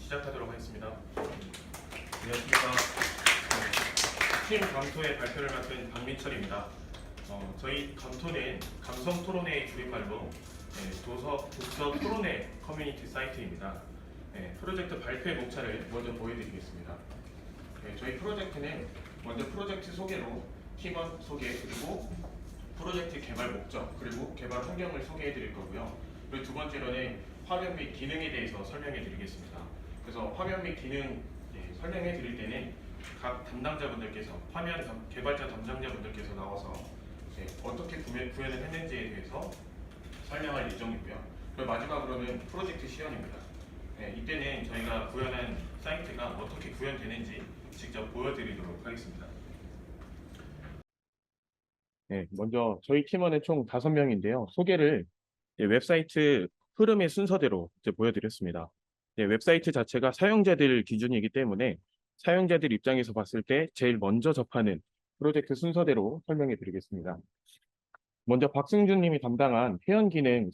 시작하도록 하겠습니다. 안녕하십니까. 팀 감토의 발표를 맡은 박민철입니다. 저희 감토는 감성 토론회의 줄임말로 독서 토론회 커뮤니티 사이트입니다. 프로젝트 발표의 목차를 먼저 보여드리겠습니다. 저희 프로젝트는 먼저 프로젝트 소개로 팀원 소개, 그리고 프로젝트 개발 목적, 그리고 개발 환경을 소개해 드릴 거고요. 그리고 두 번째로는 화면 및 기능에 대해서 설명해 드리겠습니다. 그래서 화면 및 기능 설명해 드릴 때는 각 담당자분들께서, 화면 개발자 담당자분들께서 나와서 어떻게 구현을 했는지에 대해서 설명할 예정이고요. 그리고 마지막으로는 프로젝트 시연입니다. 이때는 저희가 구현한 사이트가 어떻게 구현되는지 직접 보여드리도록 하겠습니다. 먼저 저희 팀원은 총 5명인데요. 소개를 웹사이트 흐름의 순서대로 보여드렸습니다. 웹사이트 자체가 사용자들 기준이기 때문에 사용자들 입장에서 봤을 때 제일 먼저 접하는 프로젝트 순서대로 설명해 드리겠습니다. 먼저 박승준 님이 담당한 회원 기능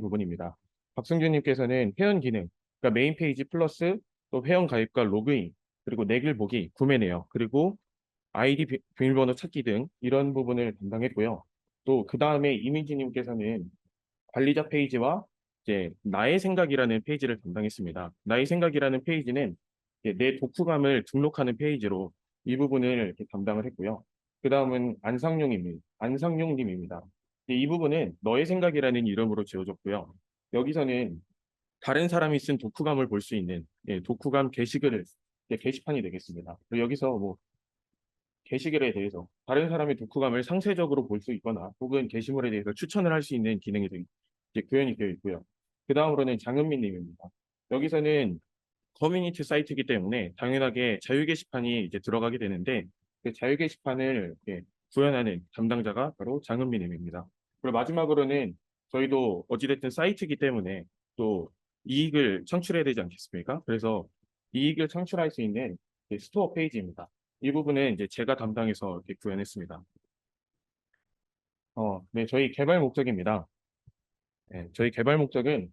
부분입니다. 박승준 님께서는 회원 기능, 그러니까 메인 페이지 플러스 또 회원 가입과 로그인, 그리고 내길 보기, 구매 내역, 그리고 아이디 비밀번호 찾기 등 이런 부분을 담당했고요. 또 그 다음에 이민지 님께서는 관리자 페이지와 이제 나의 생각이라는 페이지를 담당했습니다. 나의 생각이라는 페이지는 내 독후감을 등록하는 페이지로 이 부분을 이렇게 담당을 했고요. 그 다음은 안상용님입니다. 이 부분은 너의 생각이라는 이름으로 지어졌고요. 여기서는 다른 사람이 쓴 독후감을 볼 수 있는 독후감 게시판이 되겠습니다. 그리고 여기서 뭐 게시글에 대해서 다른 사람의 독후감을 상세적으로 볼 수 있거나 혹은 게시물에 대해서 추천을 할 수 있는 기능이 이제 구현이 되어 있고요. 그 다음으로는 장은민 님입니다. 여기서는 커뮤니티 사이트이기 때문에 당연하게 자유 게시판이 이제 들어가게 되는데 그 자유 게시판을 구현하는 담당자가 바로 장은민 님입니다. 그리고 마지막으로는 저희도 어찌됐든 사이트이기 때문에 또 이익을 창출해야 되지 않겠습니까? 그래서 이익을 창출할 수 있는 스토어 페이지입니다. 이 부분은 이제 제가 담당해서 이렇게 구현했습니다. 네, 저희 개발 목적입니다. 저희 개발 목적은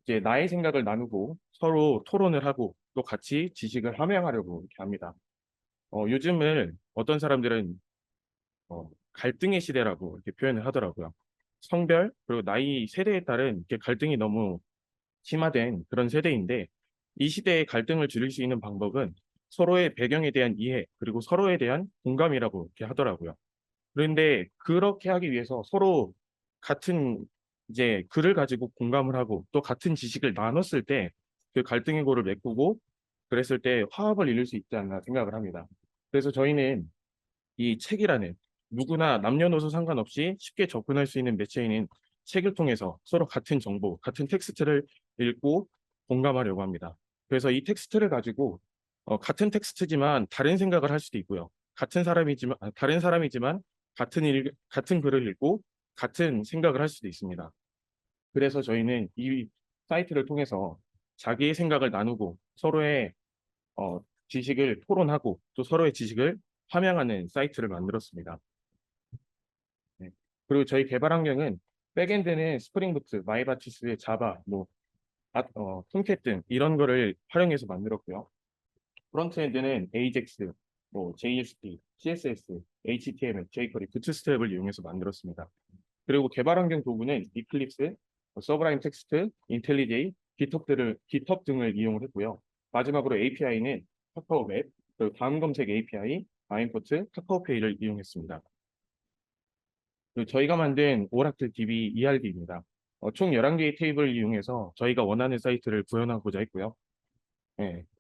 이제 나의 생각을 나누고 서로 토론을 하고 또 같이 지식을 함양하려고 이렇게 합니다. 요즘을 어떤 사람들은 갈등의 시대라고 이렇게 표현을 하더라고요. 성별 그리고 나이 세대에 따른 이렇게 갈등이 너무 심화된 그런 세대인데 이 시대의 갈등을 줄일 수 있는 방법은 서로의 배경에 대한 이해 그리고 서로에 대한 공감이라고 이렇게 하더라고요. 그런데 그렇게 하기 위해서 서로 같은 이제 글을 가지고 공감을 하고 또 같은 지식을 나눴을 때 그 갈등의 고를 메꾸고 그랬을 때 화합을 이룰 수 있지 않나 생각을 합니다. 그래서 저희는 이 책이라는 누구나 남녀노소 상관없이 쉽게 접근할 수 있는 매체인 책을 통해서 서로 같은 정보, 같은 텍스트를 읽고 공감하려고 합니다. 그래서 이 텍스트를 가지고 같은 텍스트지만 다른 생각을 할 수도 있고요. 다른 사람이지만 같은 글을 읽고 같은 생각을 할 수도 있습니다. 그래서 저희는 이 사이트를 통해서 자기의 생각을 나누고 서로의 어, 지식을 토론하고 또 서로의 지식을 함양하는 사이트를 만들었습니다. 네. 그리고 저희 개발 환경은 백엔드는 스프링부트, 마이바티스, 자바, 톰캣 등 이런 거를 활용해서 만들었고요. 프론트엔드는 AJAX, JSP, CSS, HTML, jQuery, 부트스트랩을 이용해서 만들었습니다. 그리고 개발 환경 도구는 이클립스, 서브라임 텍스트, 인텔리제이, GitHub 등을 이용을 했고요. 마지막으로 API는 카카오 웹, 그리고 다음 검색 API, 아임포트, 카카오페이를 이용했습니다. 그리고 저희가 만든 오라클 DB ERD입니다. 총 11개의 테이블을 이용해서 저희가 원하는 사이트를 구현하고자 했고요.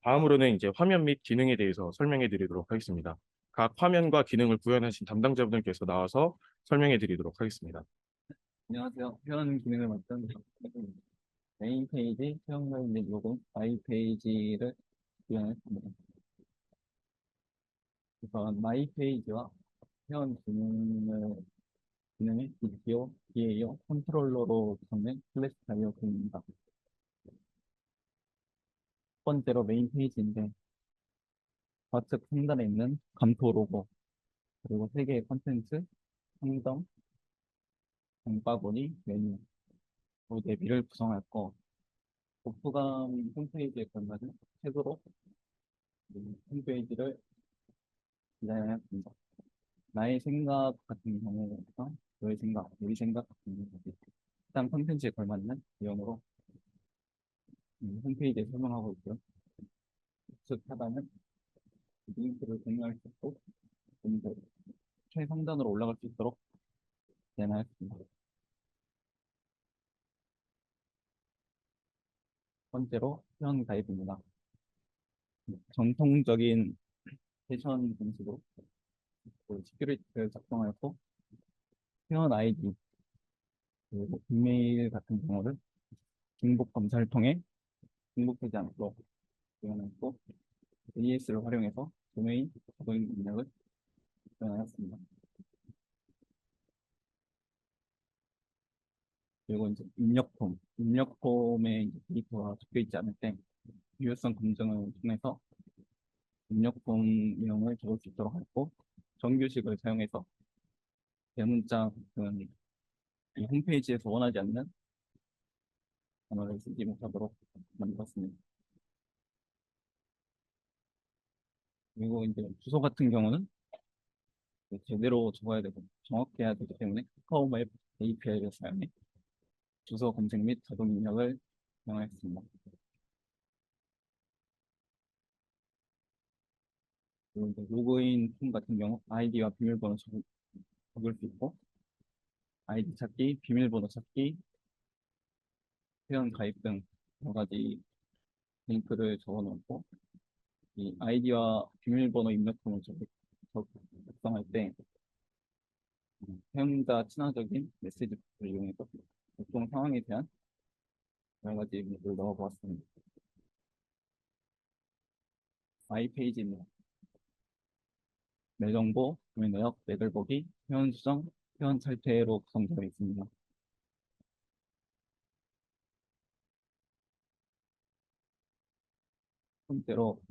다음으로는 이제 화면 및 기능에 대해서 설명해 드리도록 하겠습니다. 각 화면과 기능을 구현하신 담당자분들께서 나와서 설명해 드리도록 하겠습니다. 안녕하세요. 회원 기능을 맡은 메인 페이지, 사용자 및 로고, 마이 페이지를 구현했습니다. 그래서 마이 페이지와 회원 기능의 비디오, DAO, 컨트롤러로 구성된 클래스 다이어그램입니다. 첫 번째로 메인 페이지인데 좌측 상단에 있는 감토 로고, 그리고 3개의 컨텐츠, 상점, 장바구니, 메뉴, 그리고 내비를 구성할 거, 독후감 홈페이지에 걸맞은 책으로 홈페이지를 디자인하였습니다. 나의 생각 같은 경우가 너의 생각, 우리 생각 같은 경우가 일단 콘텐츠에 걸맞는 내용으로 홈페이지에 설명하고 있고요. 우측 하단은 링크를 공유할 수 있고 좀 더 최상단으로 올라갈 수 있도록 디자인하였습니다. 첫 번째로 회원 가입입니다. 정통적인 세션 방식으로 시큐리티를 작성하였고 회원 아이디 그리고 이메일 같은 경우를 중복 검사를 통해 중복되지 않도록 구현했고 AES를 활용해서 도메인 자동 입력을 구현하였습니다. 그리고 이제 입력폼에 이제 데이터가 적혀 있지 않을 때 유효성 검증을 통해서 입력폼 내용을 적을 수 있도록 했고 정규식을 사용해서 대문자 같은 이 홈페이지에서 원하지 않는 단어를 쓰지 못하도록 만들었습니다. 그리고 이제 주소 같은 경우는 제대로 적어야 되고 정확해야 되기 때문에 카카오맵 API를 사용해 주소 검색 및 자동 입력을 사용하였습니다. 그리고 이제 로그인 폼 같은 경우 아이디와 비밀번호 적을 수 있고 아이디 찾기, 비밀번호 찾기, 회원 가입 등 여러 가지 링크를 적어 놓고 이 아이디와 비밀번호 입력폼을 작성할 때 사용자 친화적인 메시지를 이용해서 보통 상황에 대한 여러 가지 의미를 넣어보았습니다. 마이페이지입니다. 내 정보, 구매 내역, 내글 보기, 회원 수정, 회원 탈퇴로 구성되어 있습니다. 첫째로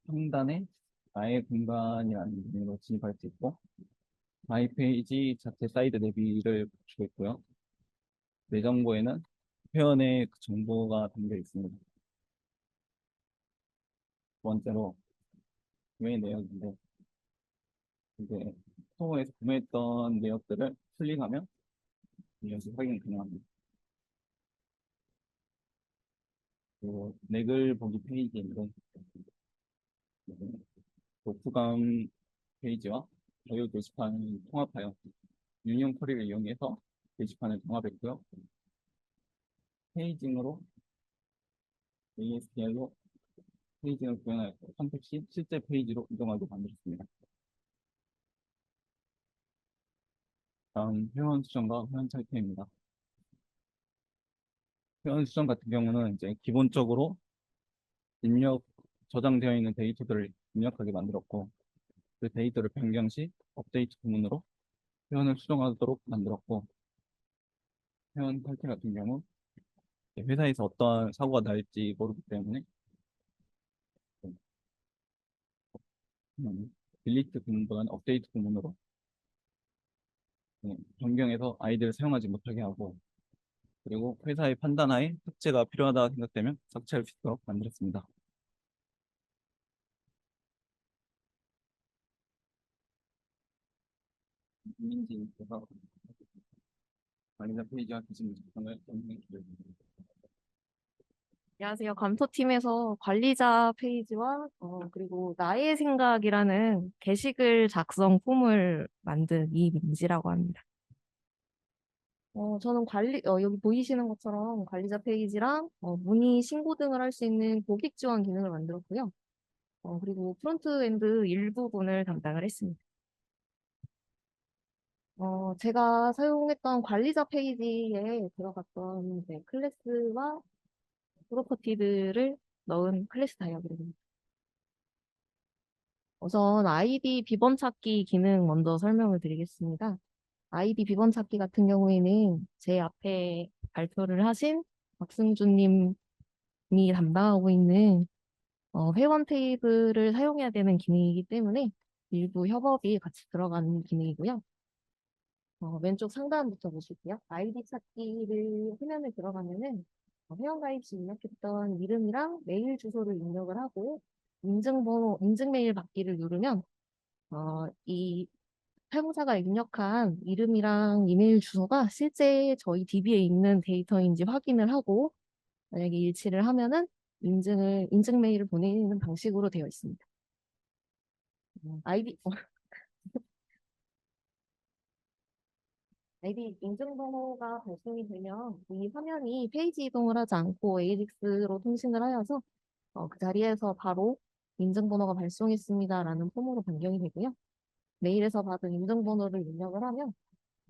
상단에 나의 공간이라는 메뉴로 진입할 수 있고 마이페이지 자체 사이드 대비를 갖추고 있고요. 내 정보에는 회원의 그 정보가 담겨 있습니다. 두 번째로 구매 내역인데 이제 스토어에서 구매했던 내역들을 클릭하면 이것이 확인 가능합니다. 그리고 내글 보기 페이지인데 독후감 페이지와 자유 게시판을 통합하여 유니온 쿼리를 이용해서 게시판을 통합했고요. 페이징으로 ASPL로 페이징을 구현하였고 선택 시 실제 페이지로 이동하게 만들었습니다. 다음 회원 수정과 회원 탈퇴입니다. 회원 수정 같은 경우는 이제 기본적으로 입력 저장되어 있는 데이터들을 입력하게 만들었고 그 데이터를 변경 시 업데이트 부문으로 회원을 수정하도록 만들었고 회원 탈퇴 같은 경우 회사에서 어떠한 사고가 날지 모르기 때문에 딜리트 부문보다는 업데이트 부문으로 변경해서 아이디를 사용하지 못하게 하고 그리고 회사의 판단하에 삭제가 필요하다 생각되면 삭제할 수 있도록 만들었습니다. 이민지님께서 관리자 페이지와 기준 작성을 설명해 주셨습니다. 안녕하세요. 검토팀에서 관리자 페이지와 그리고 나의 생각이라는 게시글 작성 폼을 만든 이민지라고 합니다. 저는 여기 보이시는 것처럼 관리자 페이지랑 문의 신고 등을 할 수 있는 고객 지원 기능을 만들었고요. 그리고 프론트엔드 일부분을 담당을 했습니다. 제가 사용했던 관리자 페이지에 들어갔던 이제 클래스와 프로퍼티들을 넣은 클래스 다이어그램입니다. 우선 아이디 비번 찾기 기능 먼저 설명을 드리겠습니다. 아이디 비번 찾기 같은 경우에는 제 앞에 발표를 하신 박승준 님이 담당하고 있는 회원 테이블을 사용해야 되는 기능이기 때문에 일부 협업이 같이 들어가는 기능이고요. 왼쪽 상단부터 보실게요. 아이디 찾기를 화면에 들어가면은 회원가입 시 입력했던 이름이랑 메일 주소를 입력을 하고 인증번호, 인증메일 받기를 누르면 이 탈모자가 입력한 이름이랑 이메일 주소가 실제 저희 DB에 있는 데이터인지 확인을 하고 만약에 일치를 하면은 인증 메일을 보내는 방식으로 되어 있습니다. 아이디 아이디 인증번호가 발송이 되면 이 화면이 페이지 이동을 하지 않고 AJAX로 통신을 하여서 그 자리에서 바로 인증번호가 발송했습니다라는 폼으로 변경이 되고요. 메일에서 받은 인증번호를 입력을 하면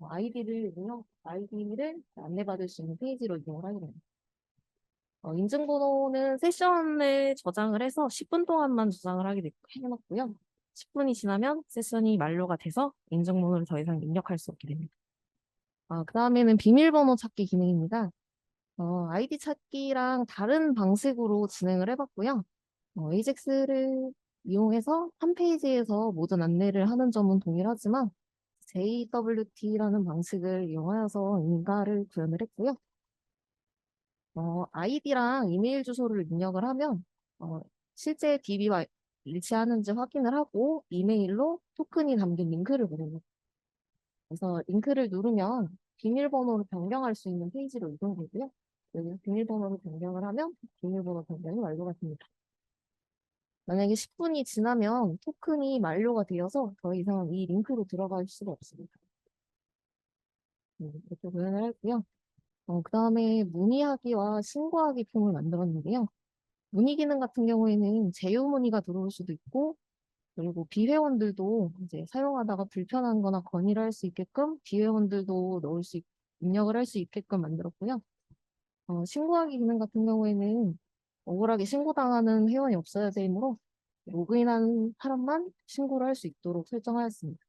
아이디를 안내받을 수 있는 페이지로 이동을 하게 됩니다. 인증번호는 세션에 저장을 해서 10분 동안만 저장을 해놨고요. 10분이 지나면 세션이 만료가 돼서 인증번호를 더 이상 입력할 수 없게 됩니다. 그 다음에는 비밀번호 찾기 기능입니다. 아이디 찾기랑 다른 방식으로 진행을 해봤고요. AJAX를 이용해서 한 페이지에서 모든 안내를 하는 점은 동일하지만 JWT라는 방식을 이용하여서 인가를 구현을 했고요. 아이디랑 이메일 주소를 입력을 하면 실제 DB와 일치하는지 확인을 하고 이메일로 토큰이 담긴 링크를 보냅니다. 그래서 링크를 누르면 비밀번호를 변경할 수 있는 페이지로 이동되고요. 여기 비밀번호를 변경을 하면 비밀번호 변경이 완료가 됩니다. 만약에 10분이 지나면 토큰이 만료가 되어서 더 이상 이 링크로 들어갈 수가 없습니다. 이렇게 구현을 했고요. 그 다음에 문의하기와 신고하기 폼을 만들었는데요. 문의 기능 같은 경우에는 제휴 문의가 들어올 수도 있고, 그리고 비회원들도 이제 사용하다가 불편한 거나 건의를 할 수 있게끔 비회원들도 입력을 할 수 있게끔 만들었고요. 신고하기 기능 같은 경우에는 억울하게 신고당하는 회원이 없어야 되므로 로그인한 사람만 신고를 할 수 있도록 설정하였습니다.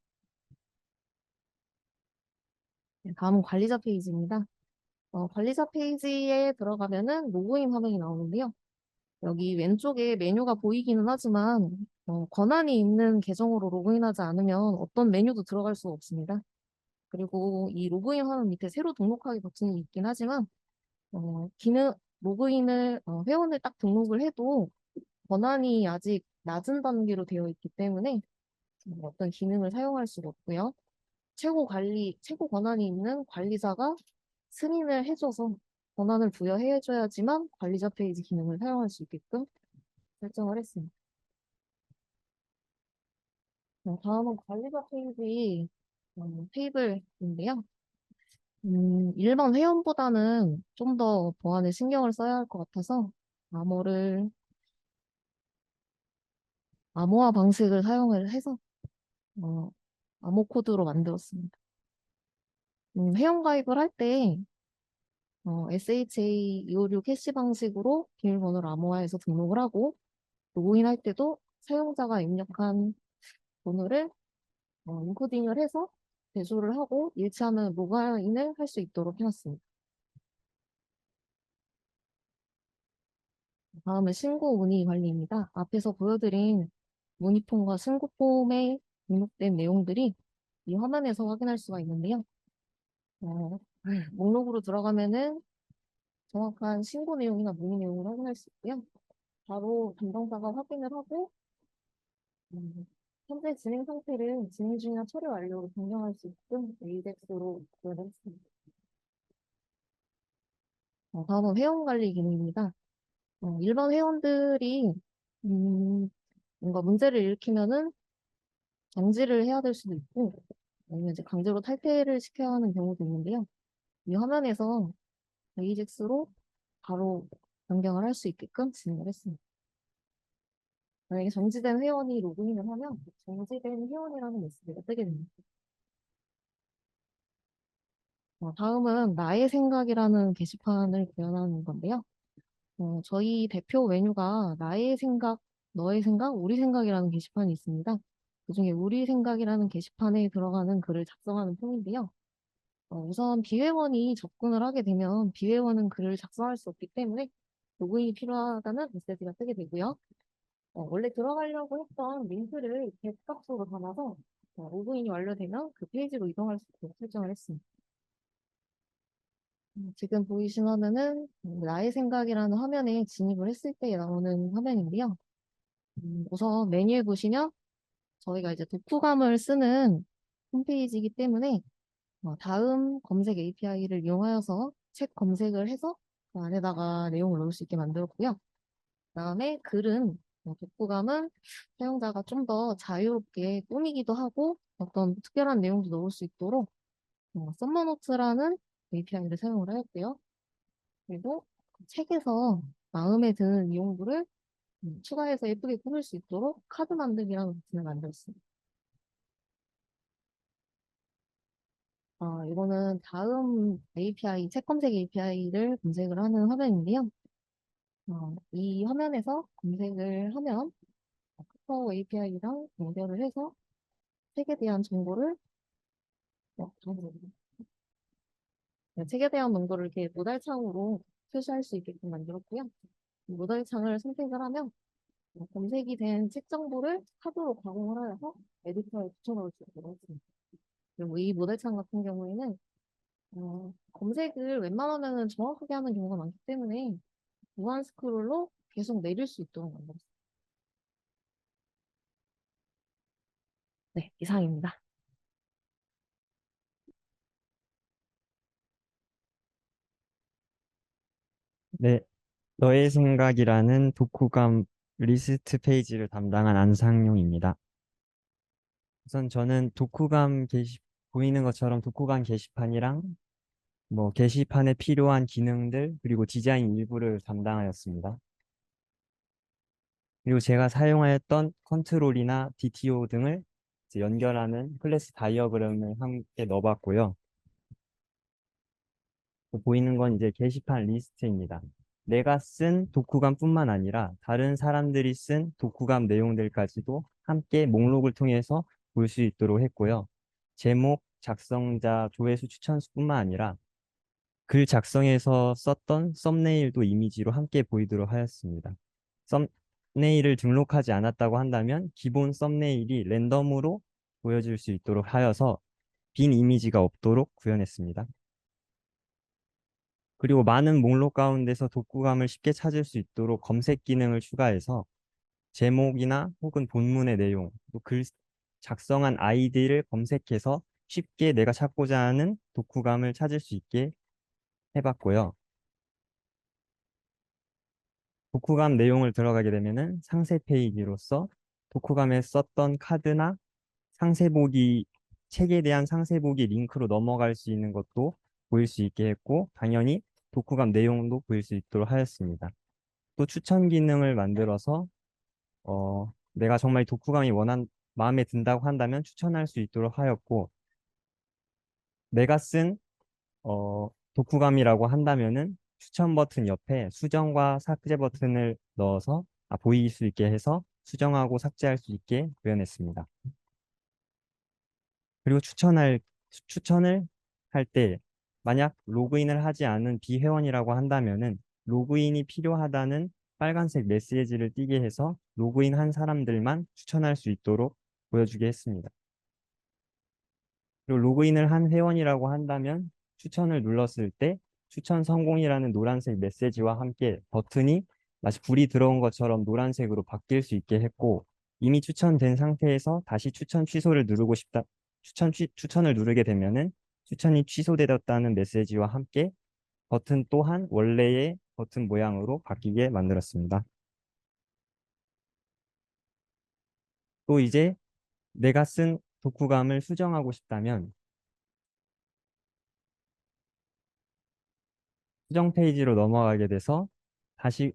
네, 다음은 관리자 페이지입니다. 관리자 페이지에 들어가면은 로그인 화면이 나오는데요. 여기 왼쪽에 메뉴가 보이기는 하지만 권한이 있는 계정으로 로그인하지 않으면 어떤 메뉴도 들어갈 수가 없습니다. 그리고 이 로그인 화면 밑에 새로 등록하기 버튼이 있긴 하지만 회원을 딱 등록을 해도 권한이 아직 낮은 단계로 되어 있기 때문에 어떤 기능을 사용할 수가 없고요. 최고 권한이 있는 관리자가 승인을 해줘서 권한을 부여해줘야지만 관리자 페이지 기능을 사용할 수 있게끔 설정을 했습니다. 다음은 관리자 페이지 테이블인데요. 일반 회원보다는 좀 더 보안에 신경을 써야 할 것 같아서 암호화 방식을 사용을 해서 어, 암호 코드로 만들었습니다. 회원 가입을 할 때 SHA-256 캐시 방식으로 비밀번호를 암호화해서 등록을 하고 로그인할 때도 사용자가 입력한 번호를 인코딩을 해서 배수를 하고 일치하면 로그인을 할 수 있도록 해놨습니다. 다음은 신고 문의 관리입니다. 앞에서 보여드린 문의폼과 신고폼에 등록된 내용들이 이 화면에서 확인할 수가 있는데요. 목록으로 들어가면은 정확한 신고 내용이나 문의 내용을 확인할 수 있고요. 바로 담당자가 확인을 하고 현재 진행 상태를 진행 중이나 처리 완료로 변경할 수 있게끔 AJAX로 구현을 했습니다. 다음은 회원 관리 기능입니다. 일반 회원들이 뭔가 문제를 일으키면은 정지를 해야 될 수도 있고 아니면 이제 강제로 탈퇴를 시켜야 하는 경우도 있는데요. 이 화면에서 AJAX로 바로 변경을 할 수 있게끔 진행을 했습니다. 만약에 정지된 회원이 로그인을 하면 정지된 회원이라는 메시지가 뜨게 됩니다. 다음은 나의 생각이라는 게시판을 구현하는 건데요. 저희 대표 메뉴가 나의 생각, 너의 생각, 우리 생각이라는 게시판이 있습니다. 그중에 우리 생각이라는 게시판에 들어가는 글을 작성하는 폼인데요. 우선 비회원이 접근을 하게 되면 비회원은 글을 작성할 수 없기 때문에 로그인이 필요하다는 메시지가 뜨게 되고요. 원래 들어가려고 했던 링크를 get 값으로 담아서 로그인이 완료되면 그 페이지로 이동할 수 있도록 설정을 했습니다. 지금 보이신 화면은 나의 생각이라는 화면에 진입을 했을 때 나오는 화면인데요. 우선 메뉴에 보시면 저희가 이제 독후감을 쓰는 홈페이지이기 때문에 다음 검색 API를 이용하여서 책 검색을 해서 그 안에다가 내용을 넣을 수 있게 만들었고요. 그다음에 글은 독후감은 사용자가 좀 더 자유롭게 꾸미기도 하고 어떤 특별한 내용도 넣을 수 있도록 썸머노트라는 API를 사용을 하였고요. 그리고 그 책에서 마음에 드는 내용들을 추가해서 예쁘게 꾸밀 수 있도록 카드 만들기라는 버튼을 만들었습니다. 이거는 다음 API, 책 검색 API를 검색을 하는 화면인데요. 이 화면에서 검색을 하면 카카오 API랑 연결을 해서 책에 대한 정보를 책에 대한 정보를 이렇게 모달창으로 표시할 수 있게끔 만들었고요. 이 모달창을 선택을 하면 검색이 된 책 정보를 카드로 가공을 하여서 에디터에 붙여넣을 수 있도록 했습니다. 그리고 이 모달창 같은 경우에는 검색을 웬만하면 정확하게 하는 경우가 많기 때문에 무한 스크롤로 계속 내릴 수 있도록 만들었습니다. 네, 이상입니다. 네, 너의 생각이라는 독후감 리스트 페이지를 담당한 안상용입니다. 우선 저는 보이는 것처럼 독후감 게시판이랑 뭐 게시판에 필요한 기능들 그리고 디자인 일부를 담당하였습니다. 그리고 제가 사용하였던 컨트롤이나 DTO 등을 이제 연결하는 클래스 다이어그램을 함께 넣어봤고요. 보이는 건 이제 게시판 리스트입니다. 내가 쓴 독후감뿐만 아니라 다른 사람들이 쓴 독후감 내용들까지도 함께 목록을 통해서 볼 수 있도록 했고요. 제목, 작성자, 조회수, 추천수뿐만 아니라 글 작성에서 썼던 썸네일도 이미지로 함께 보이도록 하였습니다. 썸네일을 등록하지 않았다고 한다면 기본 썸네일이 랜덤으로 보여줄 수 있도록 하여서 빈 이미지가 없도록 구현했습니다. 그리고 많은 목록 가운데서 독후감을 쉽게 찾을 수 있도록 검색 기능을 추가해서 제목이나 혹은 본문의 내용, 또 글 작성한 아이디를 검색해서 쉽게 내가 찾고자 하는 독후감을 찾을 수 있게 해봤고요. 독후감 내용을 들어가게 되면은 상세 페이지로서 독후감에 썼던 카드나 상세보기, 책에 대한 상세보기 링크로 넘어갈 수 있는 것도 보일 수 있게 했고, 당연히 독후감 내용도 보일 수 있도록 하였습니다. 또 추천 기능을 만들어서 내가 정말 독후감이 마음에 든다고 한다면 추천할 수 있도록 하였고, 내가 쓴 독후감이라고 한다면은 추천 버튼 옆에 수정과 삭제 버튼을 넣어서 보일 수 있게 해서 수정하고 삭제할 수 있게 구현했습니다. 그리고 추천을 할 때 만약 로그인을 하지 않은 비회원이라고 한다면은 로그인이 필요하다는 빨간색 메시지를 띄게 해서 로그인한 사람들만 추천할 수 있도록 보여주게 했습니다. 그리고 로그인을 한 회원이라고 한다면 추천을 눌렀을 때 추천 성공이라는 노란색 메시지와 함께 버튼이 마치 불이 들어온 것처럼 노란색으로 바뀔 수 있게 했고, 이미 추천된 상태에서 다시 추천 취소를 누르고 싶다, 추천을 누르게 되면은 추천이 취소되었다는 메시지와 함께 버튼 또한 원래의 버튼 모양으로 바뀌게 만들었습니다. 또 이제 내가 쓴 독후감을 수정하고 싶다면 수정 페이지로 넘어가게 돼서 다시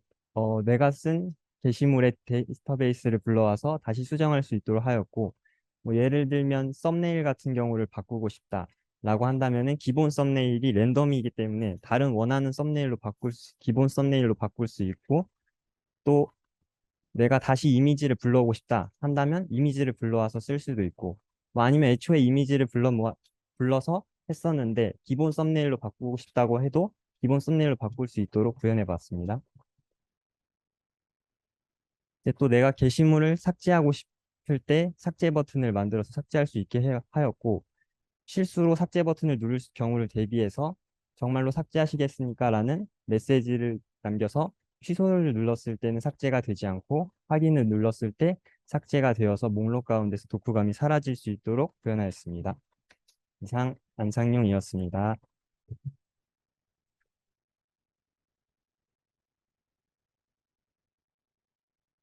내가 쓴 게시물의 데이터베이스를 불러와서 다시 수정할 수 있도록 하였고, 뭐 예를 들면 썸네일 같은 경우를 바꾸고 싶다라고 한다면은 기본 썸네일이 랜덤이기 때문에 다른 원하는 기본 썸네일로 바꿀 수 있고, 또 내가 다시 이미지를 불러오고 싶다 한다면 이미지를 불러와서 쓸 수도 있고, 뭐 아니면 애초에 이미지를 불러서 했었는데 기본 썸네일로 바꾸고 싶다고 해도 기본 썸네일로 바꿀 수 있도록 구현해 봤습니다. 이제 또 내가 게시물을 삭제하고 싶을 때 삭제 버튼을 만들어서 삭제할 수 있게 하였고, 실수로 삭제 버튼을 누를 경우를 대비해서 정말로 삭제하시겠습니까? 라는 메시지를 남겨서 취소를 눌렀을 때는 삭제가 되지 않고 확인을 눌렀을 때 삭제가 되어서 목록 가운데서 독후감이 사라질 수 있도록 표현하였습니다. 이상 안상용이었습니다.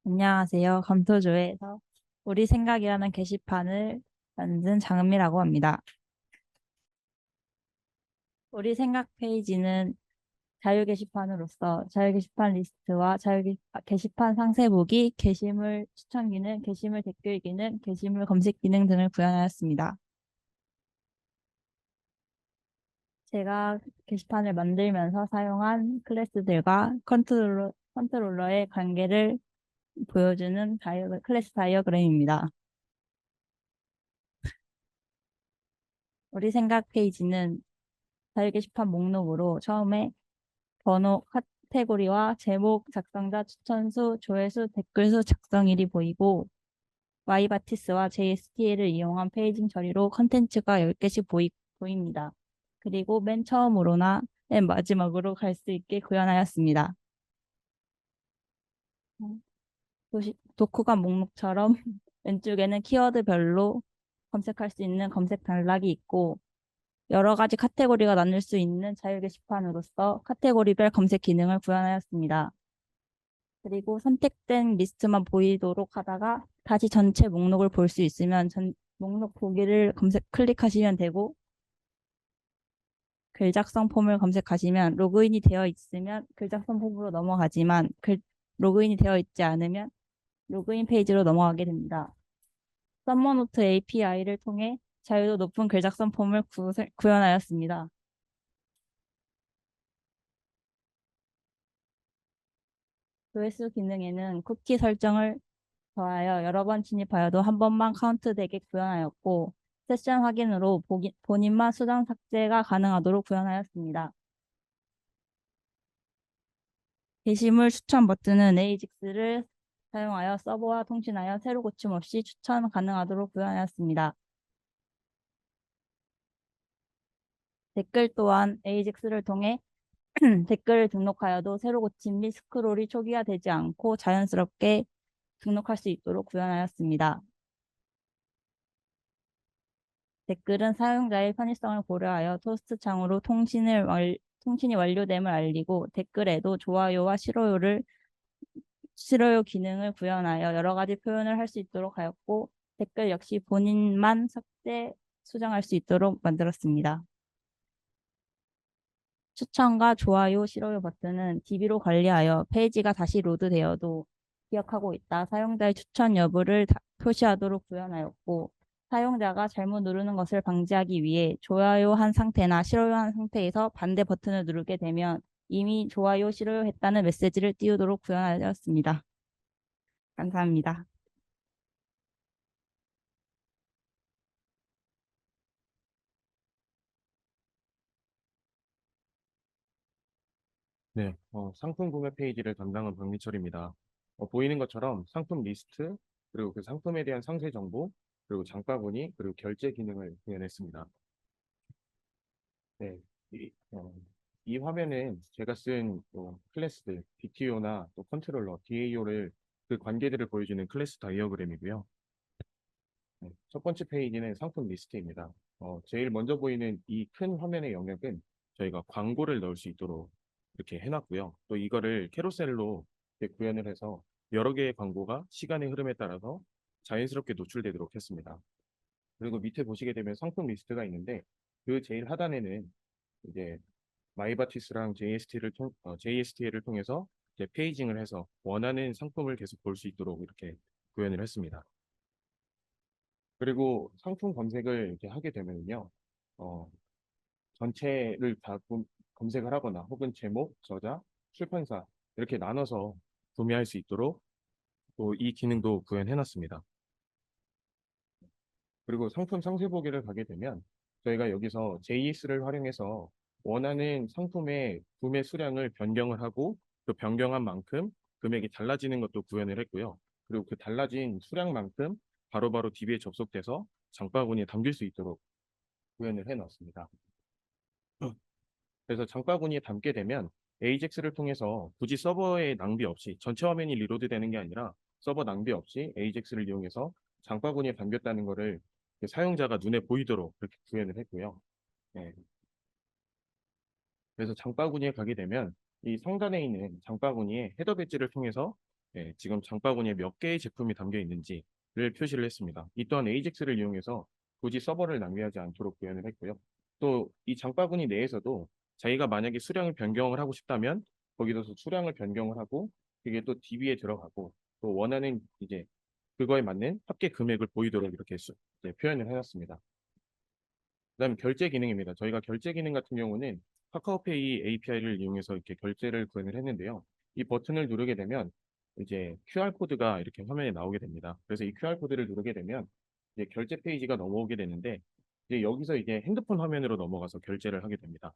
안녕하세요. 감토조회에서 우리 생각이라는 게시판을 만든 장은미라고 합니다. 우리 생각 페이지는 자유 게시판으로서 자유 게시판 리스트와 게시판 상세 보기, 게시물 추천 기능, 게시물 댓글 기능, 게시물 검색 기능 등을 구현하였습니다. 제가 게시판을 만들면서 사용한 클래스들과 컨트롤러의 관계를 보여주는 클래스 다이어그램입니다. 우리 생각 페이지는 자유 게시판 목록으로 처음에 번호, 카테고리와 제목, 작성자, 추천수, 조회수, 댓글수, 작성일이 보이고 와이바티스와 JSTL을 이용한 페이징 처리로 컨텐츠가 10개씩 보입니다. 그리고 맨 처음으로나 맨 마지막으로 갈 수 있게 구현하였습니다. 독후감 목록처럼 왼쪽에는 키워드별로 검색할 수 있는 검색 단락이 있고 여러 가지 카테고리가 나눌 수 있는 자유 게시판으로서 카테고리별 검색 기능을 구현하였습니다. 그리고 선택된 리스트만 보이도록 하다가 다시 전체 목록을 볼 수 있으면 목록 보기를 클릭하시면 되고 글 작성 폼을 검색하시면 로그인이 되어 있으면 글 작성 폼으로 넘어가지만 로그인이 되어 있지 않으면 로그인 페이지로 넘어가게 됩니다. 썸머노트 API를 통해 자유도 높은 글 작성 폼을 구현하였습니다. 조회수 기능에는 쿠키 설정을 더하여 여러 번 진입하여도 한 번만 카운트되게 구현하였고 세션 확인으로 본인만 수정 삭제가 가능하도록 구현하였습니다. 게시물 추천 버튼은 AJAX를 사용하여 서버와 통신하여 새로 고침 없이 추천 가능하도록 구현하였습니다. 댓글 또한 AJAX를 통해 댓글을 등록하여도 새로 고침 및 스크롤이 초기화되지 않고 자연스럽게 등록할 수 있도록 구현하였습니다. 댓글은 사용자의 편의성을 고려하여 토스트 창으로 통신이 완료됨을 알리고 댓글에도 좋아요와 싫어요 기능을 구현하여 여러 가지 표현을 할 수 있도록 하였고 댓글 역시 본인만 수정할 수 있도록 만들었습니다. 추천과 좋아요, 싫어요 버튼은 DB로 관리하여 페이지가 다시 로드되어도 기억하고 있다. 사용자의 추천 여부를 표시하도록 구현하였고 사용자가 잘못 누르는 것을 방지하기 위해 좋아요 한 상태나 싫어요 한 상태에서 반대 버튼을 누르게 되면 이미 좋아요, 싫어요 했다는 메시지를 띄우도록 구현하였습니다. 감사합니다. 네, 상품 구매 페이지를 담당한 박민철입니다. 보이는 것처럼 상품 리스트, 그리고 그 상품에 대한 상세 정보, 그리고 장바구니, 그리고 결제 기능을 구현했습니다. 네, 이 화면은 제가 쓴 클래스들, BTO나 또 컨트롤러, DAO를 그 관계들을 보여주는 클래스 다이어그램이고요. 네, 첫 번째 페이지는 상품 리스트입니다. 제일 먼저 보이는 이 큰 화면의 영역은 저희가 광고를 넣을 수 있도록 이렇게 해놨고요. 또 이거를 캐로셀로 이렇게 구현을 해서 여러 개의 광고가 시간의 흐름에 따라서 자연스럽게 노출되도록 했습니다. 그리고 밑에 보시게 되면 상품 리스트가 있는데 그 제일 하단에는 이제 마이바티스랑 JSTL을 통해서 이제 페이징을 해서 원하는 상품을 계속 볼 수 있도록 이렇게 구현을 했습니다. 그리고 상품 검색을 이렇게 하게 되면요, 전체를 다 검색을 하거나 혹은 제목, 저자, 출판사 이렇게 나눠서 구매할 수 있도록 또 이 기능도 구현해놨습니다. 그리고 상품 상세 보기를 가게 되면 저희가 여기서 JS를 활용해서 원하는 상품의 구매 수량을 변경을 하고 그 변경한 만큼 금액이 달라지는 것도 구현을 했고요. 그리고 그 달라진 수량만큼 바로바로 DB에 접속돼서 장바구니에 담길 수 있도록 구현을 해놨습니다. 그래서 장바구니에 담게 되면 AJAX를 통해서 굳이 서버의 낭비 없이 전체 화면이 리로드 되는 게 아니라 서버 낭비 없이 AJAX를 이용해서 장바구니에 담겼다는 거를 사용자가 눈에 보이도록 그렇게 구현을 했고요. 네. 그래서 장바구니에 가게 되면 이 상단에 있는 장바구니에 헤더 배지를 통해서 지금 장바구니에 몇 개의 제품이 담겨 있는지를 표시를 했습니다. 이 또한 AJAX를 이용해서 굳이 서버를 낭비하지 않도록 구현을 했고요. 또 이 장바구니 내에서도 자기가 만약에 수량을 변경을 하고 싶다면 거기서 수량을 변경을 하고 그게 또 DB에 들어가고 또 원하는 이제 그거에 맞는 합계 금액을 보이도록 이렇게 표현을 해놨습니다. 그다음 결제 기능입니다. 저희가 결제 기능 같은 경우는 카카오페이 API를 이용해서 이렇게 결제를 구현을 했는데요. 이 버튼을 누르게 되면 이제 QR 코드가 이렇게 화면에 나오게 됩니다. 그래서 이 QR 코드를 누르게 되면 이제 결제 페이지가 넘어오게 되는데 이제 여기서 이제 핸드폰 화면으로 넘어가서 결제를 하게 됩니다.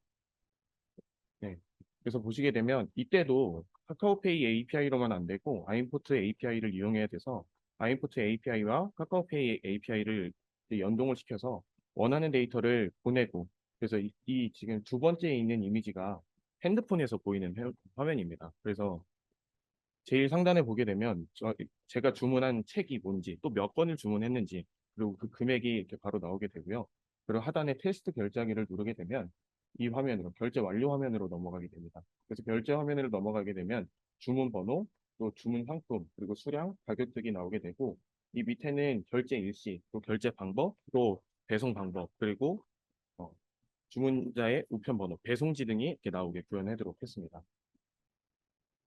네. 그래서 보시게 되면 이때도 카카오페이 API로만 안 되고 아임포트 API를 이용해야 돼서 아임포트 API와 카카오페이 API를 연동을 시켜서 원하는 데이터를 보내고 그래서 이 지금 두 번째에 있는 이미지가 핸드폰에서 보이는 화면입니다. 그래서 제일 상단에 보게 되면 제가 주문한 책이 뭔지 또 몇 권을 주문했는지 그리고 그 금액이 이렇게 바로 나오게 되고요. 그리고 하단에 테스트 결제하기를 누르게 되면 이 화면으로 결제 완료 화면으로 넘어가게 됩니다. 그래서 결제 화면으로 넘어가게 되면 주문 번호, 또 주문 상품, 그리고 수량, 가격 등이 나오게 되고 이 밑에는 결제 일시, 또 결제 방법, 또 배송 방법, 그리고 어, 주문자의 우편 번호, 배송지 등이 이렇게 나오게 구현하도록 했습니다.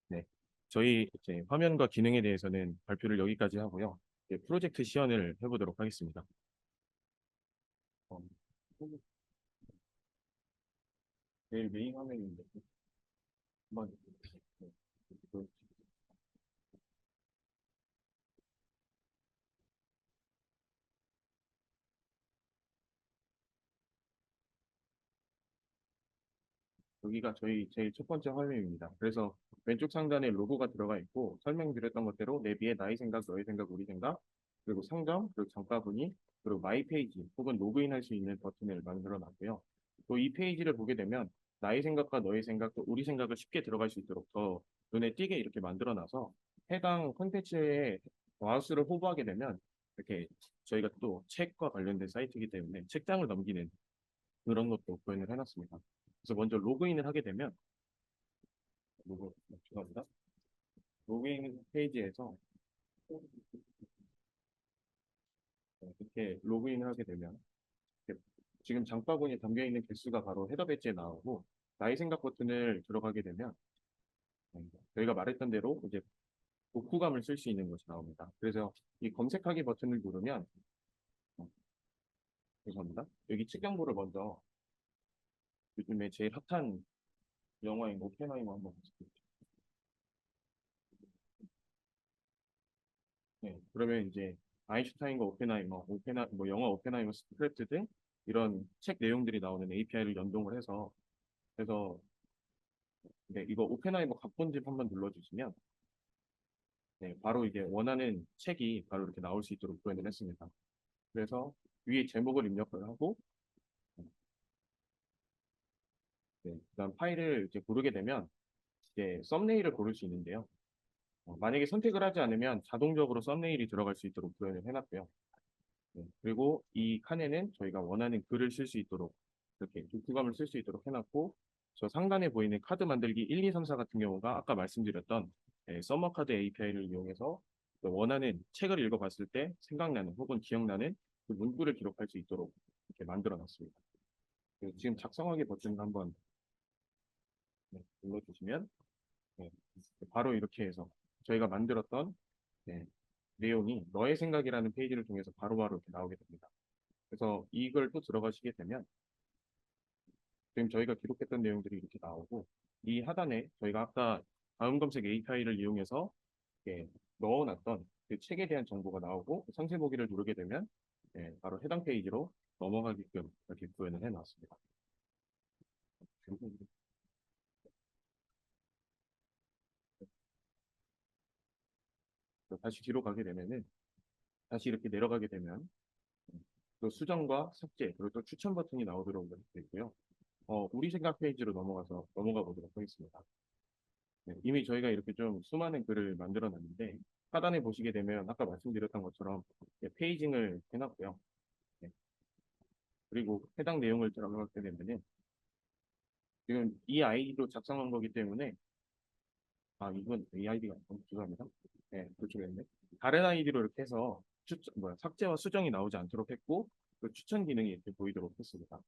네. 저희 이제 화면과 기능에 대해서는 발표를 여기까지 하고요. 이제 프로젝트 시연을 해보도록 하겠습니다. 어, 제일 메인 화면인데 한번 네, 그- 여기가 저희 제일 첫 번째 화면입니다. 그래서 왼쪽 상단에 로고가 들어가 있고 설명드렸던 것대로 내비에 나의 생각, 너의 생각, 우리 생각, 그리고 상점, 그리고 장바구니, 그리고 마이 페이지 혹은 로그인할 수 있는 버튼을 만들어 놨고요. 또 이 페이지를 보게 되면 나의 생각과 너의 생각, 또 우리 생각을 쉽게 들어갈 수 있도록 더 눈에 띄게 이렇게 만들어 놔서 해당 콘텐츠에 마우스를 호부하게 되면 이렇게 저희가 또 책과 관련된 사이트이기 때문에 책장을 넘기는 그런 것도 구현을 해놨습니다. 그래서 먼저 로그인을 하게 되면 죄송합니다. 로그인 페이지에서 이렇게 로그인을 하게 되면 이렇게 지금 장바구니에 담겨 있는 개수가 바로 헤더 배지에 나오고 나의 생각 버튼을 들어가게 되면 저희가 말했던 대로 이제 독후감을 쓸 수 있는 것이 나옵니다. 그래서 이 검색하기 버튼을 누르면 어, 죄송합니다. 여기 측정부를 먼저 요즘에 제일 핫한 영화인 오펜하이머 한번 보실게요. 네, 그러면 이제 아인슈타인과 오펜하이머, 뭐 영화 오펜하이머 스크립트 등 이런 책 내용들이 나오는 API를 연동을 해서 그래서 네, 이거 오펜하이머 각본집 한번 눌러주시면 네, 바로 이제 원하는 책이 바로 이렇게 나올 수 있도록 구현을 했습니다. 그래서 위에 제목을 입력을 하고 네, 그다음 파일을 이제 고르게 되면 이제 썸네일을 고를 수 있는데요. 만약에 선택을 하지 않으면 자동적으로 썸네일이 들어갈 수 있도록 구현을 해놨고요. 네, 그리고 이 칸에는 저희가 원하는 글을 쓸 수 있도록 이렇게 독후감을 쓸 수 있도록 해놨고 저 상단에 보이는 카드 만들기 1, 2, 3, 4 같은 경우가 아까 말씀드렸던 서머 카드 API를 이용해서 원하는 책을 읽어봤을 때 생각나는 혹은 기억나는 그 문구를 기록할 수 있도록 이렇게 만들어 놨습니다. 그래서 지금 작성하기 버튼을 한번 눌러주시면 네, 바로 이렇게 해서 저희가 만들었던 네, 내용이 너의 생각이라는 페이지를 통해서 바로바로 이렇게 나오게 됩니다. 그래서 이걸 또 들어가시게 되면 지금 저희가 기록했던 내용들이 이렇게 나오고 이 하단에 저희가 아까 다음 검색 API를 이용해서 이렇게 넣어놨던 그 책에 대한 정보가 나오고 상세 보기를 누르게 되면 바로 해당 페이지로 넘어가게끔 이렇게 구현을 해놨습니다. 그리고 다시 뒤로 가게 되면은 다시 이렇게 내려가게 되면 또 수정과 삭제 그리고 또 추천 버튼이 나오도록 되어 있고요. 우리 생각 페이지로 넘어가 보도록 하겠습니다. 네, 이미 저희가 이렇게 좀 수많은 글을 만들어 놨는데 하단에 보시게 되면 아까 말씀드렸던 것처럼 페이징을 해놨고요. 네, 그리고 해당 내용을 들어가게 되면은 지금 이 아이디로 작성한 거기 때문에 이건 이 아이디가 죄송합니다. 네, 그쪽이었네. 다른 아이디로 이렇게 해서 삭제와 수정이 나오지 않도록 했고 그 추천 기능이 이렇게 보이도록 했습니다.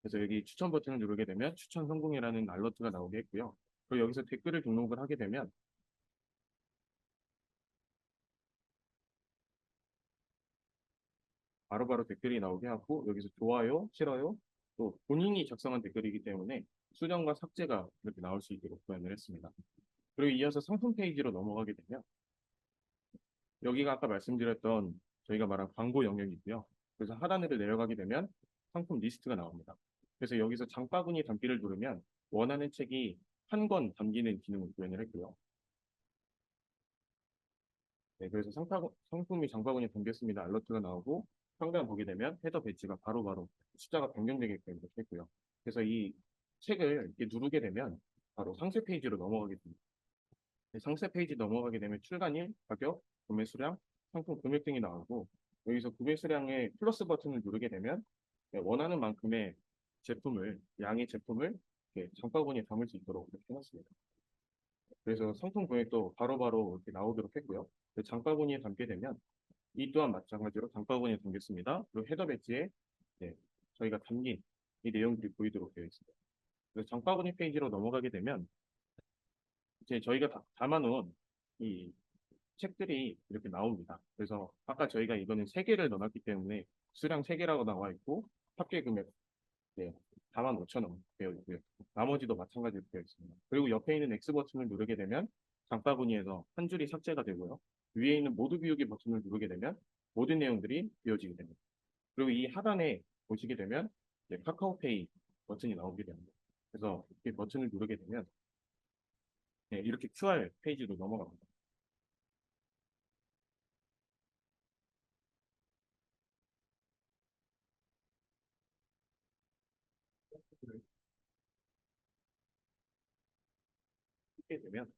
그래서 여기 추천 버튼을 누르게 되면 추천 성공이라는 알러트가 나오게 했고요. 그리고 여기서 댓글을 등록을 하게 되면 바로바로 댓글이 나오게 하고 여기서 좋아요, 싫어요, 또 본인이 작성한 댓글이기 때문에 수정과 삭제가 이렇게 나올 수 있도록 구현을 했습니다. 그리고 이어서 상품 페이지로 넘어가게 되면 여기가 아까 말씀드렸던 저희가 말한 광고 영역이고요. 그래서 하단으로 내려가게 되면 상품 리스트가 나옵니다. 그래서 여기서 장바구니 담기를 누르면 원하는 책이 한 권 담기는 기능을 구현을 했고요. 네, 그래서 상품이 장바구니에 담겼습니다. 알러트가 나오고 상단 보게 되면 헤더 배지가 바로바로 숫자가 변경되게끔 이렇게 했고요. 그래서 이 책을 이렇게 누르게 되면 바로 상세 페이지로 넘어가게 됩니다. 네, 상세 페이지 넘어가게 되면 출간일, 가격, 구매 수량, 상품 금액 등이 나오고 여기서 구매 수량의 플러스 버튼을 누르게 되면 네, 원하는 만큼의 양의 제품을 이렇게 장바구니에 담을 수 있도록 이렇게 해놨습니다. 그래서 상품 금액도 바로바로 이렇게 나오도록 했고요. 그 장바구니에 담게 되면 이 또한 마찬가지로 장바구니에 담겼습니다. 그리고 헤더 배지에 네, 저희가 담긴 이 내용들이 보이도록 되어 있습니다. 그래서 장바구니 페이지로 넘어가게 되면 이제 저희가 담아놓은 이 책들이 이렇게 나옵니다. 그래서 아까 저희가 이거는 3개를 넣어놨기 때문에 수량 3개라고 나와 있고 합계 금액 네, 45,000원 되어 있고요. 나머지도 마찬가지로 되어 있습니다. 그리고 옆에 있는 X 버튼을 누르게 되면 장바구니에서 한 줄이 삭제가 되고요. 위에 있는 모두 비우기 버튼을 누르게 되면 모든 내용들이 비워지게 됩니다. 그리고 이 하단에 보시게 되면 이제 카카오페이 버튼이 나오게 됩니다. 그래서 이 버튼을 누르게 되면 네, 이렇게 QR 페이지로 넘어갑니다. 이렇게 되면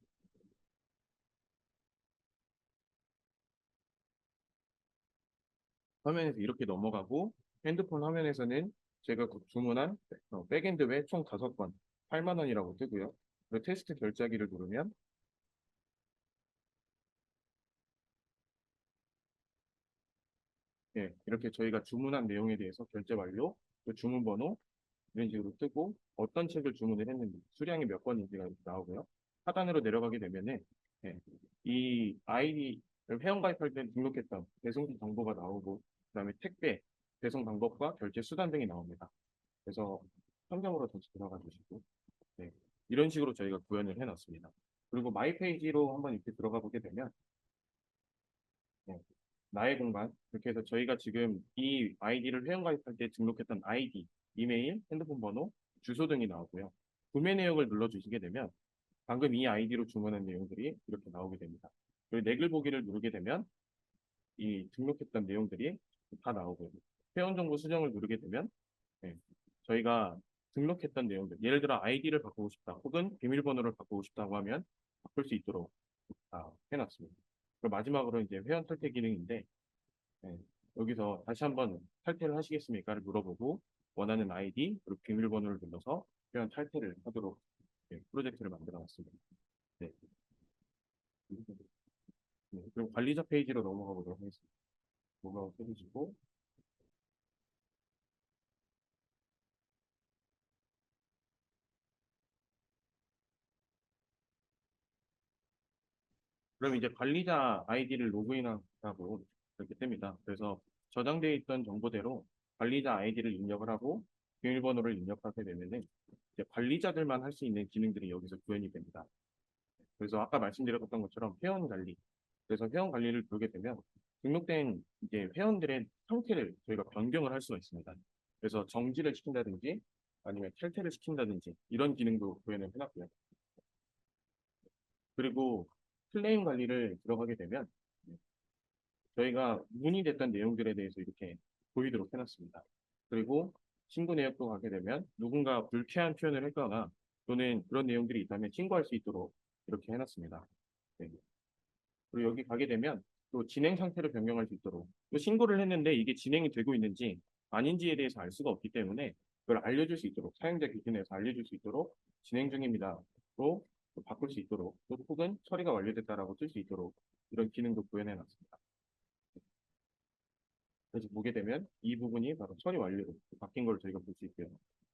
화면에서 이렇게 넘어가고 핸드폰 화면에서는 제가 주문한 백엔드웨 총 5건 8만 원이라고 뜨고요. 그리고 테스트 결제하기를 누르면 네, 이렇게 저희가 주문한 내용에 대해서 결제 완료, 또 주문 번호 이런 식으로 뜨고 어떤 책을 주문을 했는지 수량이 몇 건인지가 이렇게 나오고요. 하단으로 내려가게 되면은 네, 이 아이디를 회원가입할 때 등록했던 배송지 정보가 나오고 그다음에 택배, 배송 방법과 결제 수단 등이 나옵니다. 그래서 환경으로 다시 들어가 주시고 네, 이런 식으로 저희가 구현을 해놨습니다. 그리고 마이 페이지로 한번 이렇게 들어가 보게 되면 네, 나의 공간 이렇게 해서 저희가 지금 이 아이디를 회원가입할 때 등록했던 아이디, 이메일, 핸드폰 번호, 주소 등이 나오고요. 구매 내역을 눌러주시게 되면 방금 이 아이디로 주문한 내용들이 이렇게 나오게 됩니다. 그리고 내글 보기를 누르게 되면 이 등록했던 내용들이 다 나오고요. 회원정보 수정을 누르게 되면 네, 저희가 등록했던 내용들, 예를 들어 아이디를 바꾸고 싶다, 혹은 비밀번호를 바꾸고 싶다고 하면 바꿀 수 있도록 해놨습니다. 그리고 마지막으로 이제 회원 탈퇴 기능인데 네, 여기서 다시 한번 탈퇴를 하시겠습니까를 물어보고 원하는 아이디 그리고 비밀번호를 눌러서 회원 탈퇴를 하도록 프로젝트를 만들어놨습니다. 네. 네, 그럼 관리자 페이지로 넘어가 보도록 하겠습니다. 로그아웃 해주시고 그럼 이제 관리자 아이디를 로그인하고 이렇게 뜹니다. 그래서 저장되어 있던 정보대로 관리자 아이디를 입력을 하고 비밀번호를 입력하게 되면은 이제 관리자들만 할 수 있는 기능들이 여기서 구현이 됩니다. 그래서 아까 말씀드렸던 것처럼 회원 관리. 그래서 회원 관리를 보게 되면 등록된 이제 회원들의 상태를 저희가 변경을 할 수가 있습니다. 그래서 정지를 시킨다든지 아니면 탈퇴를 시킨다든지 이런 기능도 구현을 해놨고요. 그리고 클레임 관리를 들어가게 되면 저희가 문의됐던 내용들에 대해서 이렇게 보이도록 해놨습니다. 그리고 신고 내역도 가게 되면 누군가 불쾌한 표현을 했거나 또는 그런 내용들이 있다면 신고할 수 있도록 이렇게 해놨습니다. 네. 그리고 여기 가게 되면 또 진행 상태를 변경할 수 있도록 또 신고를 했는데 이게 진행이 되고 있는지 아닌지에 대해서 알 수가 없기 때문에 그걸 알려줄 수 있도록 사용자 기준에서 알려줄 수 있도록 진행 중입니다로 또 바꿀 수 있도록 또 혹은 처리가 완료됐다라고 쓸 수 있도록 이런 기능도 구현해 놨습니다. 그래서 보게 되면 이 부분이 바로 처리 완료로 바뀐 걸 저희가 볼 수 있고요.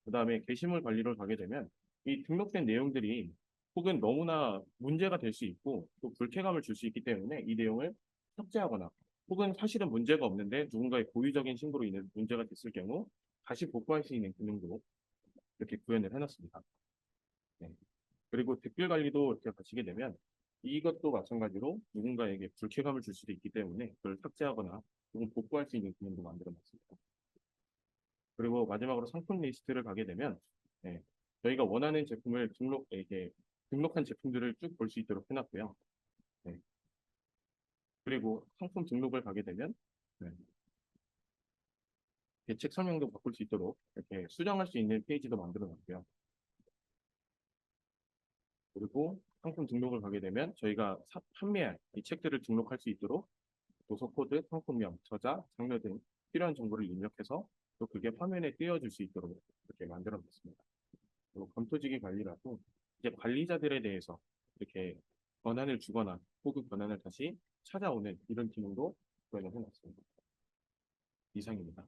그 다음에 게시물 관리를 가게 되면 이 등록된 내용들이 혹은 너무나 문제가 될 수 있고 또 불쾌감을 줄 수 있기 때문에 이 내용을 삭제하거나 혹은 사실은 문제가 없는데 누군가의 고의적인 신고로 인해 문제가 됐을 경우 다시 복구할 수 있는 기능도 이렇게 구현을 해놨습니다. 네. 그리고 댓글 관리도 이렇게 가시게 되면 이것도 마찬가지로 누군가에게 불쾌감을 줄 수도 있기 때문에 그걸 삭제하거나 혹은 복구할 수 있는 기능도 만들어놨습니다. 그리고 마지막으로 상품 리스트를 가게 되면 네, 저희가 원하는 제품을 등록한 제품들을 쭉 볼 수 있도록 해놨고요. 네. 그리고 상품 등록을 가게 되면 네, 대책 설명도 바꿀 수 있도록 이렇게 수정할 수 있는 페이지도 만들어놨고요. 그리고 상품 등록을 가게 되면 저희가 판매할 이 책들을 등록할 수 있도록 도서 코드, 상품명, 저자, 장르 등 필요한 정보를 입력해서 또 그게 화면에 띄워줄 수 있도록 이렇게 만들어놨습니다. 그리고 검토지기 관리라고 이제 관리자들에 대해서 이렇게 권한을 주거나 혹은 권한을 다시 찾아오는 이런 기능도 구현을 해놨습니다. 이상입니다.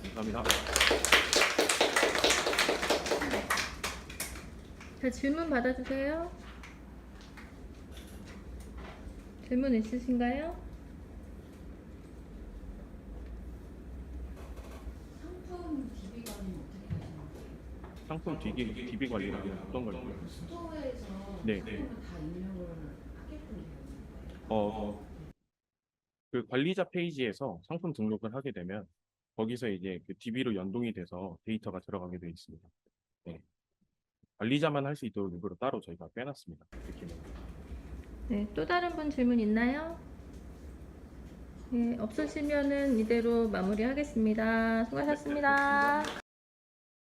감사합니다. 자, 질문 받아주세요. 질문 있으신가요? 상품 DB 관리는 어떻게 하시는 거예요? 상품 DB 관리라는 어떤 걸요? 스토어에서 네. 상품을 다 입력을 하게끔 되어 있는 거예요? 그 관리자 페이지에서 상품 등록을 하게 되면 거기서 이제 그 DB로 연동이 돼서 데이터가 들어가게 되어 있습니다. 네. 관리자만 할 수 있도록 일부러 따로 저희가 빼놨습니다. 이렇게. 네, 또 다른 분 질문 있나요? 네, 없으시면은 이대로 마무리하겠습니다. 수고하셨습니다.